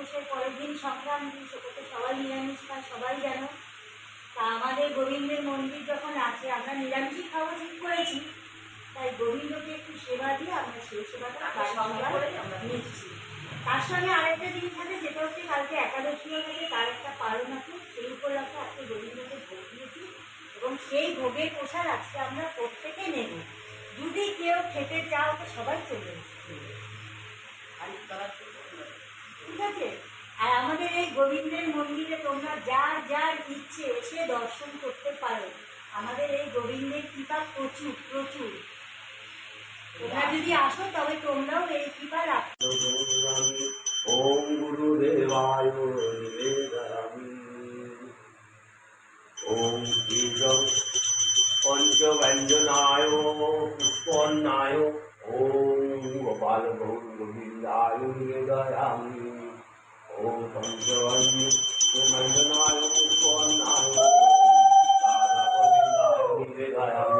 একাদশের পরের দিন সংক্রান্তি, সেটা তো সবাই নিরামিষ খায়, সবাই জানো। তা আমাদের গোবিন্দের মন্দির যখন আছে, আমরা নিরামিষই খাওয়া ঠিক করেছি, তাই গোবিন্দকে একটু সেবা দিয়ে আমরা সেই সেবাটা নিচ্ছি। তার সঙ্গে আরেকটা জিনিস আছে, যেটা হচ্ছে কালকে একাদশীও থাকে, তার একটা পালন আছে, সেই উপলক্ষে আজকে গোবিন্দকে ভোগ দিয়েছি এবং সেই ভোগের প্রসাদ আজকে আমরা প্রত্যেকে নেব। যদি কেউ খেতে চাও তো সবাই চলে এসেছে, ঠিক আছে? আর আমাদের এই গোবিন্দের মন্দিরে তোমরা যার যার ইচ্ছে এসে দর্শন করতে পারো। আমাদের এই গোবিন্দের কৃপা প্রচুর প্রচুর। তোমরা যদি আসো তবে তোমরাও এই কৃপা রাখো। ওম গুরুদেবায় নিবেদয়ামি। ওম কীর্তন পঞ্চব্যঞ্জনায় পুষ্পন্নায় ওম গোপাল গৌর গোবিন্দায় নিবেদয়ামি। ওম পঞ্চব্যঞ্জনায় পুষ্পন্নায় রাধা গোবিন্দায় নিবেদয়ামি।